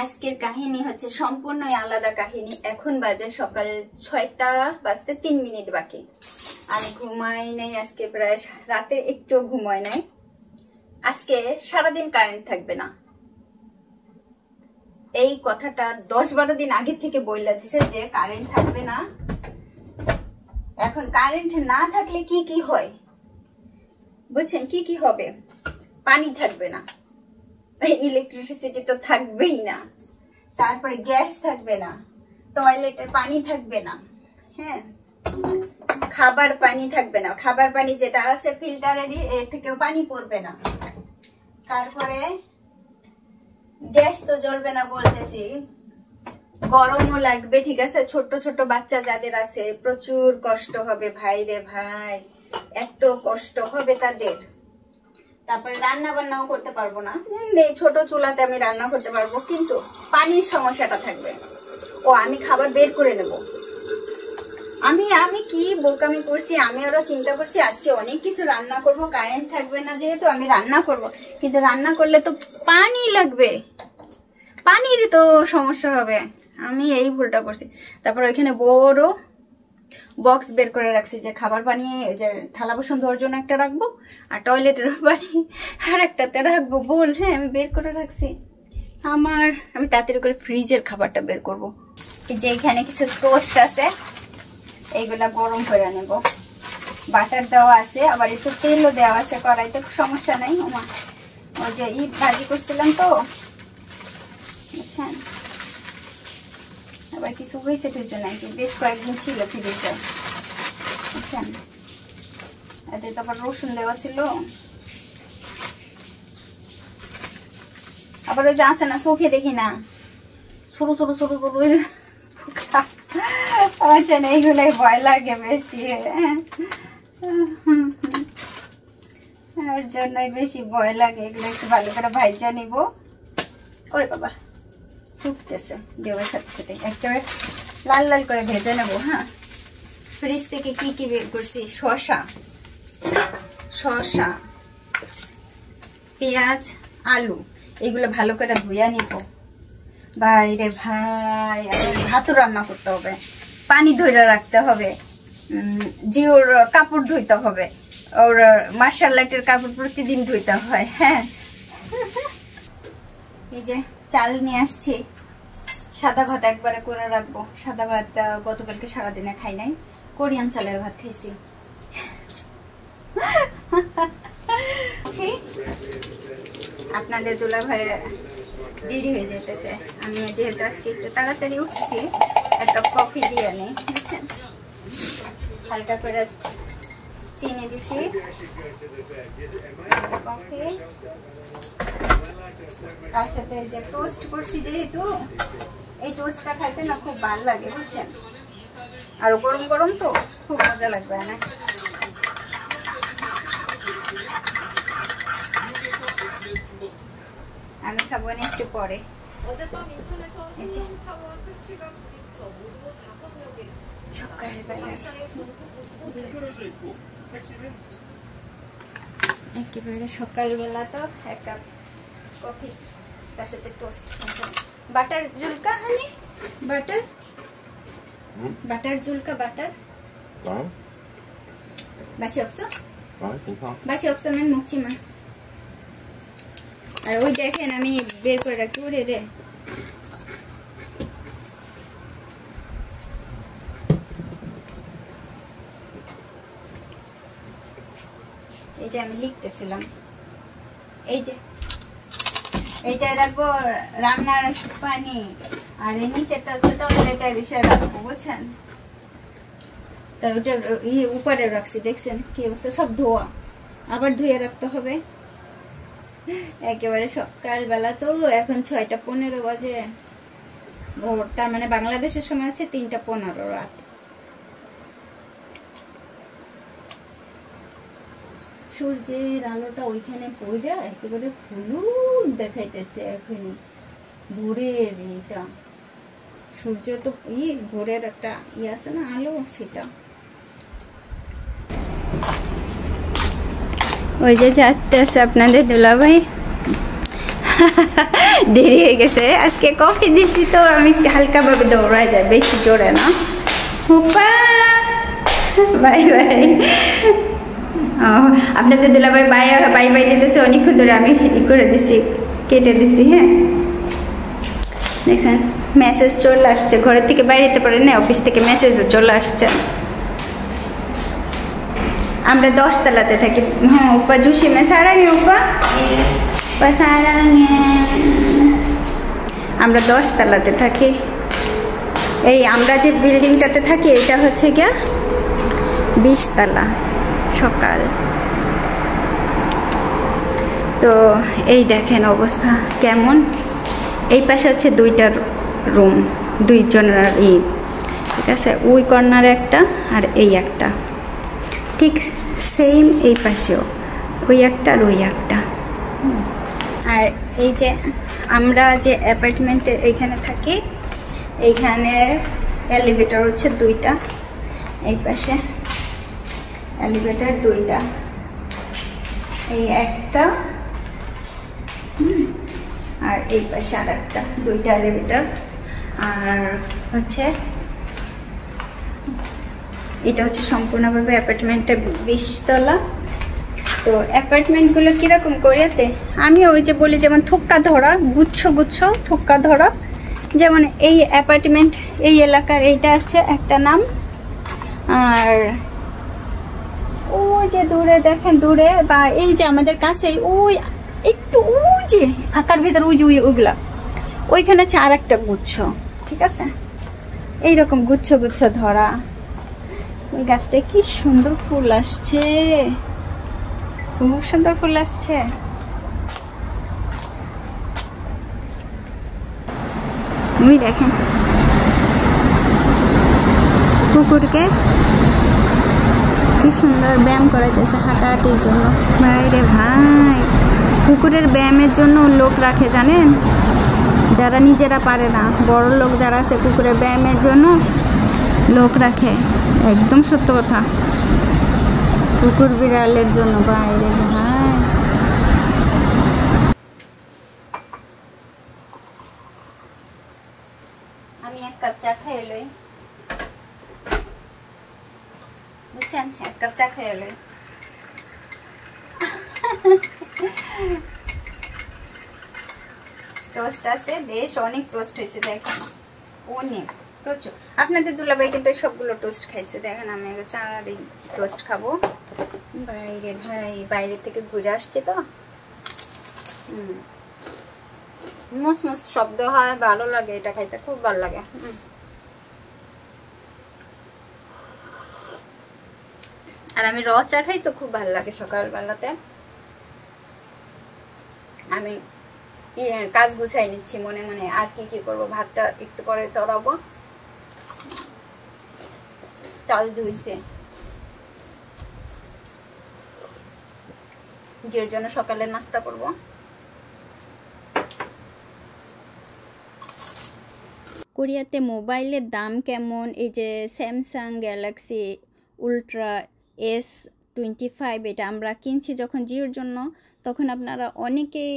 আজকের কাহিনী হচ্ছে সম্পূর্ণই আলাদা কাহিনী। এখন বাজে সকাল 6টা বাজতে 3 মিনিট বাকি। আমি ঘুমাই নাই আজকে, প্রায় রাতে একটু ঘুমাই নাই। আজকে সারাদিন কারেন্ট থাকবে না, এই কথাটা 10-12 দিন আগে থেকে বইলা দিছে যে কারেন্ট থাকবে না। এখন কারেন্ট না থাকলে কি কি হয় বুঝছেন? কি কি হবে? পানি থাকবে না, ইলেকট্রিসিটি তো থাকবেই না, তারপরে গ্যাস থাকবে না, টয়লেটের পানি থাকবে না, হ্যাঁ, খাবার পানি থাকবে না, খাবার পানি যেটা আছে ফিল্টারেরই এর থেকেও পানি পড়বে না, তারপরে গ্যাস তো জ্বলবে না বলতেছি, গরমও লাগবে, ঠিক আছে। ছোট ছোট বাচ্চা যাদের আছে প্রচুর কষ্ট হবে ভাই রে ভাই, এত কষ্ট হবে তাদের। তারপরে রান্না বান্নাও করতে পারবো না, ছোট চুলাতে আমি রান্না করতে পারবো, কিন্তু পানির সমস্যাটা থাকবে। ও আমি খাবার বের করে নেব। আমি কি বোকামি করছি, আমি আরো চিন্তা করছি আজকে অনেক কিছু রান্না করব, কারেন্ট থাকবে না যেহেতু আমি রান্না করব, কিন্তু রান্না করলে তো পানি লাগবে, পানির তো সমস্যা হবে। আমি এই ভুলটা করছি। তারপর ওইখানে বড় বক্স বের করে রাখছি যে খাবার পানি, যে থালা বাসন ধোয়ার জন্য একটা রাখবো, আর টয়লেটের পানি আর একটাতে রাখবো বোল। হ্যাঁ, আমি বের করে রাখছি। আমি তাড়াতাড়ি করে ফ্রিজের খাবারটা বের করবো। যে এখানে কিছু টোস্ট আছে, এইগুলা গরম করে নেব। বাটার দেওয়া আছে, আবার একটু তেলও দেওয়া আছে কড়াইতে, সমস্যা নাই। ওই যে ভাজি করছিলাম তো, বুঝছেন। আবার কিছু হয়েছে টুয়েছে নাকি, বেশ কয়েকদিন ছিল ফ্রিজে, বুঝছেন। এতে তারপর রসুন দেওয়া ছিল, আবার ওই যে আছে না, চোখে দেখি না, ছোটো ছোটো ছোটো ছোটো বুঝছেন, এইগুলাই ভয় লাগে বেশি, ওর জন্যই বেশি ভয় লাগে। এগুলো একটু ভালো করে ভাইজা নিব। ওরে বাবা, ফুটতেছে, দেওয়ার সাথে সাথে একেবারে লাল লাল করে ভেজে নেবো। হ্যাঁ, ফ্রিজ থেকে কি কি বের করছি, শসা, পেঁয়াজ, আলু, এগুলো ভালো করে ধুইয়া নিব। বাইরে ভাই, ভাতও রান্না করতে হবে, পানি ধরে রাখতে হবে, জিওর কাপড় ধুইতে হবে, ওর মার্শাল লাইটের কাপড় প্রতিদিন ধুইতে হয়। হ্যাঁ, এই যে চাল নিয়ে আসছি, সাদা ভাত একবারে করে রাখবো। সাদা ভাত গতকালকে সারাদিনে খাই নাই, কোরিয়ান চালের ভাত খাইছি। আপনাদের দুলা ভাই দেরি হয়ে যেতেছে, আমি যেহেতু আজকে একটু তাড়াতাড়ি উঠছি, একটা কফি দিয়ে নেই, বুঝছেন। হালকা করে চিনি দিছি, কফি, তার সাথে যে টোস্ট করছি, যেহেতু এই টোস্টটা খাইতে না খুব ভালো লাগে, বুঝছেন। আর গরম গরম তো খুব মজা লাগবে না। আমি খাবো না একটু পরে। একেবারে সকালবেলা তো এক কাপ কফি, তার সাথে টোস্ট, বাটার জুলকা, হানি বাটার জুলকা, বাটার 맛이 없어? 맛이 없으면 먹지 마. আর ওই দেখেন আমি বের করে রাখছি, ওরে রে, এইটা আমি লিখতেছিলাম। এই যে এইটা রাখবো রান্নার পানি, আর এই নিচেরটা হচ্ছে টয়লেটের এসে রাখবো, বুঝছেন। তা ওটা উপরে রাখছি, দেখছেন কি অবস্থা, সব ধোয়া, আবার ধুয়ে রাখতে হবে। একেবারে সকালবেলা তো, এখন 6টা 15 বাজে ভোর, তার মানে বাংলাদেশের সময় হচ্ছে 3টা 15 রাত। সূর্যের আলোটা ওইখানে পড়ে একেবারে হলুদ দেখাইতেছে এখনই, ভোরের এইটা সূর্য তো ভোরের একটা আছে না আলো, সেটা। ওই যে যাচ্ছে আপনাদের দুলাভাই দেরি হয়ে গেছে আজকে কফি দিছি তো আমি হালকাভাবে দৌড়ায় যায় বেশি জোরে না হুপা বাই বাই আপনাদের দুলাভাই বাই বাই বাই দিতেছে অনেকক্ষণ ধরে আমি করে দিছি কেটে দিছি হ্যাঁ দেখছেন মেসেজ চলে আসছে ঘরের থেকে বাইরে যেতে পারে না অফিস থেকে মেসেজও চলে আসছে আমরা 10 তলাতে থাকি হ্যাঁ উপা জুসি মে সারাঙ্গে উপা সারাঙ্গে আমরা 10 তলাতে থাকি এই আমরা যে বিল্ডিংটাতে থাকি এটা হচ্ছে গিয়া 20 তলা সকাল তো এই দেখেন অবস্থা কেমন এই পাশে হচ্ছে 2টা রুম 2 জনের ঠিক আছে ওই কর্নারে একটা আর এই একটা ঠিক সেম এই পাশেও ওই একটা আর ওই একটা আর এই যে আমরা যে অ্যাপার্টমেন্টে এইখানে থাকি এইখানে এলিভেটর হচ্ছে 2টা এই পাশে এলিভেটর 2টা এই একটা আর এই পাশে আর একটা 2টা এলিভেটর আর হচ্ছে এটা হচ্ছে সম্পূর্ণভাবে অ্যাপার্টমেন্টটা 20 তলা তো অ্যাপার্টমেন্টগুলো কীরকম কোরিয়াতে আমি ওই যে বলি যেমন থোক্কা ধরা গুচ্ছ গুচ্ছ থোক্কা ধরা যেমন এই অ্যাপার্টমেন্ট এই এলাকার এইটা আছে একটা নাম আর ওই যে দূরে দেখেন দূরে বা এই যে আমাদের কাছে ওই একটু ওই যে ফাঁকার ভিতর ওই যে ওইগুলা ওইখানে আছে আর একটা গুচ্ছ ঠিক আছে এইরকম গুচ্ছ গুচ্ছ ধরা ওই গাছটায় কি সুন্দর ফুল আসছে খুব সুন্দর ফুল আসছে ওই দেখেন কুকুরকে কি সুন্দর ব্যায়াম করাইতেছে হাঁটাহাঁটির জন্য বাইরে ভাই কুকুরের ব্যায়ামের জন্য লোক রাখে জানেন যারা নিজেরা পারে না বড় লোক যারা আছে কুকুরের ব্যায়ামের জন্য লোক রাখে একদম সত্য কথা কুকুর বিড়ালের জন্য বাইরে ভাই আমি 1 কাপ চা খাই লই বুঝছেন 1 কাপ চা খাই লই টোস্ট আছে বেশ অনেক টোস্ট হয়েছে দেখেন অনেক প্রচুর আপনাদের দুলাভাই কিন্তু সবগুলো টোস্ট খাইছে দেখেন আমি চা টোস্ট খাবো বাইরে ভাই বাইরে থেকে ঘুরে আসছে তো মস মস শব্দ হয় ভালো লাগে এটা খাইতে খুব ভালো লাগে আর আমি র চা খাই তো খুব ভালো লাগে সকালবেলাতে আমি কাজ গুছাই নিচ্ছি মনে মনে আর কি কি করবো ভাতটা একটু পরে চড়াবো চাল ধুইছে যে জন্য সকালে নাস্তা করব কোরিয়াতে মোবাইলের দাম কেমন এই যে স্যামসাং গ্যালাক্সি আলট্রা S25 এটা আমরা কিনছি যখন জিওর জন্য তখন আপনারা অনেকেই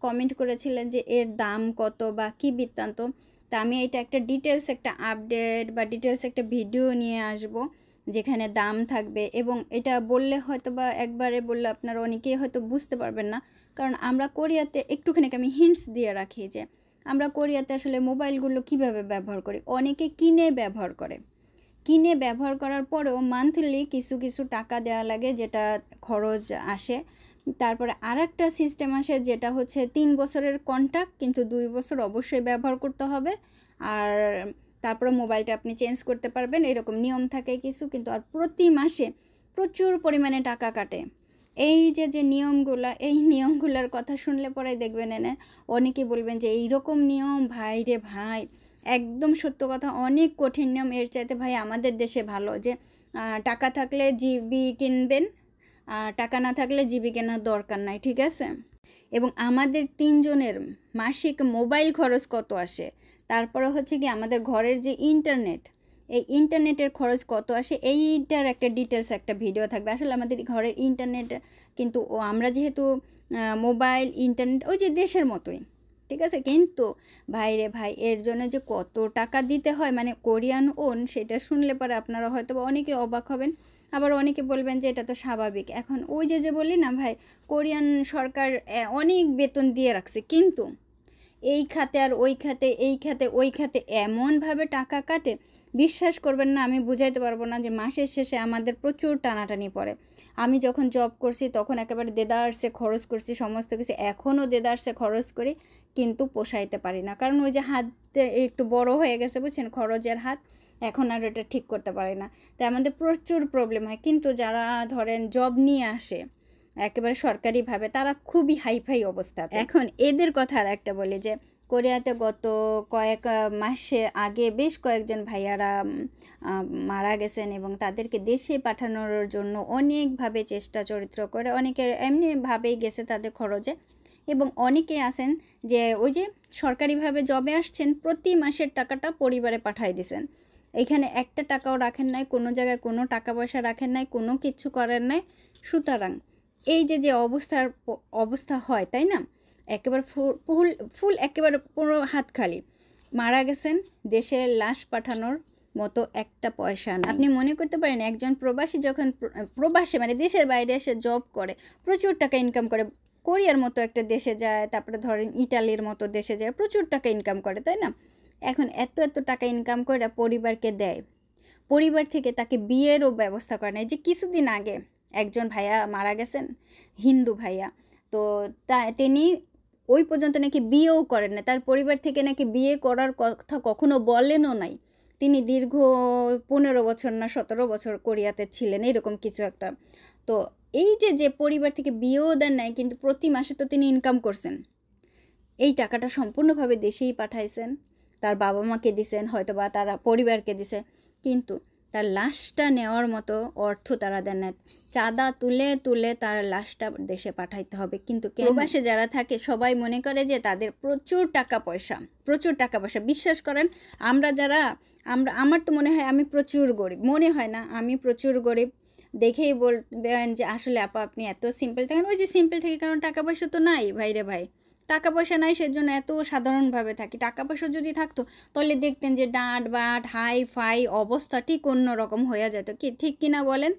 কমেন্ট করেছিলেন যে এর দাম কত বা কি বৃত্তান্ত তা আমি এটা একটা ডিটেলস একটা আপডেট বা ডিটেলস একটা ভিডিও নিয়ে আসব যেখানে দাম থাকবে এবং এটা বললে হয়তো বা একবারে বললে আপনারা অনেকেই হয়তো বুঝতে পারবেন না কারণ আমরা কোরিয়াতে একটুখানি আমি হিন্টস দিয়ে রাখি যে আমরা কোরিয়াতে আসলে মোবাইলগুলো কিভাবে ব্যবহার করি অনেকে কিনে ব্যবহার করে কিনে ব্যবহার করার পরেও মান্থলি কিছু কিছু টাকা দেওয়া লাগে যেটা খরচ আসে তারপরে আরেকটা সিস্টেম আসে যেটা হচ্ছে 3 বছরের কন্ট্রাক্ট কিন্তু 2 বছর অবশ্যই ব্যবহার করতে হবে আর তারপরে মোবাইলটা আপনি চেঞ্জ করতে পারবেন এরকম নিয়ম থাকে কিছু কিন্তু আর প্রতি মাসে প্রচুর পরিমাণে টাকা কাটে এই যে নিয়মগুলো এই নিয়মগুলোর কথা শুনলে পরে দেখবেন এনে অনেকে বলবেন যে এইরকম নিয়ম ভাই রে ভাই একদম সত্য কথা অনেক কঠিন নিয়ম এর চাইতে ভাই আমাদের দেশে ভালো যে টাকা থাকলে জিবি কিনবেন টাকা না থাকলে জিবি কেনার দরকার নাই ঠিক আছে এবং আমাদের 3 জনের মাসিক মোবাইল খরচ কত আসে তারপরে হচ্ছে কি আমাদের ঘরের যে ইন্টারনেট এই ইন্টারনেটের খরচ কত আসে এইটার একটা ডিটেলস একটা ভিডিও থাকবে আসলে আমাদের ঘরের ইন্টারনেট কিন্তু আমরা যেহেতু মোবাইল ইন্টারনেট ওই যে দেশের মতোই ঠিক আছে। কিন্তু ভাই রে ভাই, এর জন্য যে কত টাকা দিতে হয় মানে কোরিয়ান ওন, সেটা শুনলে পরে আপনারা হয়তো বা অনেকে অবাক হবেন, আবার অনেকে বলবেন যে এটা তো স্বাভাবিক। এখন ওই যে বলি না ভাই, কোরিয়ান সরকার অনেক বেতন দিয়ে রাখছে, কিন্তু এই খাতে আর ওই খাতে, এই খাতে ওই খাতে এমনভাবে টাকা কাটে, বিশ্বাস করবেন না, আমি বুঝাইতে পারবো না যে মাসের শেষে আমাদের প্রচুর টানাটানি পড়ে। আমি যখন জব করছি তখন একেবারে দেদারসে খরচ করছি সমস্ত কিছু, এখনও দেদারসে খরচ করি, কিন্তু পোষাইতে পারি না, কারণ ওই যে হাত একটু বড় হয়ে গেছে বুঝছেন, খরচের হাত, এখন আর এটা ঠিক করতে পারি না। তাই আমাদের প্রচুর প্রবলেম হয়। কিন্তু যারা ধরেন জব নিয়ে আসে একেবারে সরকারিভাবে, তারা খুবই হাইফাই অবস্থা। এখন এদের কথা আর একটা বলি যে কোরিয়াতে গত কয়েক মাসে আগে বেশ কয়েকজন ভাইয়ারা মারা গেছেন, এবং তাদেরকে দেশে পাঠানোর জন্য অনেকভাবে চেষ্টা চরিত্র করে, অনেকে এমনিভাবেই গেছে তাদের খরচে, এবং অনেকে আছেন যে ওই যে সরকারিভাবে জবে আসছেন, প্রতি মাসের টাকাটা পরিবারে পাঠাই দিয়েছেন, এইখানে একটা টাকাও রাখেন নাই, কোনো জায়গায় কোনো টাকা পয়সা রাখেন নাই, কোনো কিচ্ছু করেন নাই। সুতরাং এই যে অবস্থা হয়, তাই না, একেবারে ফুল ফুল একেবারে পুরো হাত খালি, মারা গেছেন, দেশের লাশ পাঠানোর মতো একটা পয়সা না। আপনি মনে করতে পারেন একজন প্রবাসী যখন প্রবাসী মানে দেশের বাইরে এসে জব করে, প্রচুর টাকা ইনকাম করে, কোরিয়ার মতো একটা দেশে যায়, তারপরে ধরেন ইটালির মতো দেশে যায়, প্রচুর টাকা ইনকাম করে, তাই না, এখন এত এত টাকা ইনকাম করে পরিবারকে দেয়, পরিবার থেকে তাকে বিয়েরও ব্যবস্থা করে নেয়। যে কিছুদিন আগে একজন ভাইয়া মারা গেছেন, হিন্দু ভাইয়া, তো তিনি ওই পর্যন্ত নাকি বিয়েও করেন না, তার পরিবার থেকে নাকি বিয়ে করার কথা কখনো বলেনও নাই। তিনি দীর্ঘ 15 বছর না 17 বছর কোরিয়াতে ছিলেন, এরকম কিছু একটা। তো এই যে পরিবার থেকে বিয়েও দেন নাই, কিন্তু প্রতি মাসে তো তিনি ইনকাম করছেন, এই টাকাটা সম্পূর্ণভাবে দেশেই পাঠাইছেন, তার বাবা মাকে দিছেন, হয়তো বা তারা পরিবারকে দিছে, কিন্তু তার লাশটা নেওয়ার মতো অর্থ তারা দেন না। চাঁদা তুলে তুলে তার লাশটা দেশে পাঠাইতে হবে। কিন্তু প্রবাসে যারা থাকে সবাই মনে করে যে তাদের প্রচুর টাকা পয়সা, প্রচুর টাকা পয়সা। বিশ্বাস করেন, আমার তো মনে হয় আমি প্রচুর গরিব, মনে হয় না, আমি প্রচুর গরিব। দেখেই বলবেন যে আসলে আপা আপনি এত সিম্পল থাকেন। ওই যে সিম্পল থেকে, কারণ টাকা পয়সা তো নাই ভাইরে ভাই, টাকা পয়সা নাই, সেজন্য এত সাধারণভাবে থাকি। টাকা পয়সা যদি থাকতো তাহলে দেখতেন যে ডাঁট বাট হাই ফাই অবস্থা ঠিক অন্য রকম হয়ে যেত, কি ঠিক কিনা বলেন।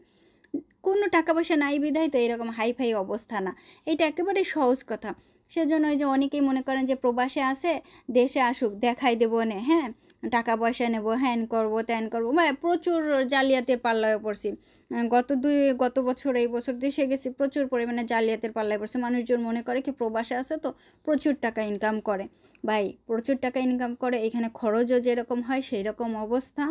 কোনো টাকা পয়সা নাই বিধায় তো এরকম হাই ফাই অবস্থা না, এটা একেবারে সহজ কথা। সেজন্য ওই যে অনেকেই মনে করেন যে প্রবাসে আসে, দেশে আসুক দেখাই দেবো নে, হ্যাঁ টাকা পয়সা নেবো, হ্যান করবো ত্যান করবো, বা প্রচুর জালিয়াতের পাল্লায় পড়ছি। গত বছর এই বছর দেশে গেছি, প্রচুর পরিমাণে জালিয়াতের পাল্লায় পড়ছে। মানুষজন মনে করে কি প্রবাসে আসে তো প্রচুর টাকা ইনকাম করে, ভাই প্রচুর টাকা ইনকাম করে, এখানে খরচও যেরকম হয় সেই রকম অবস্থা।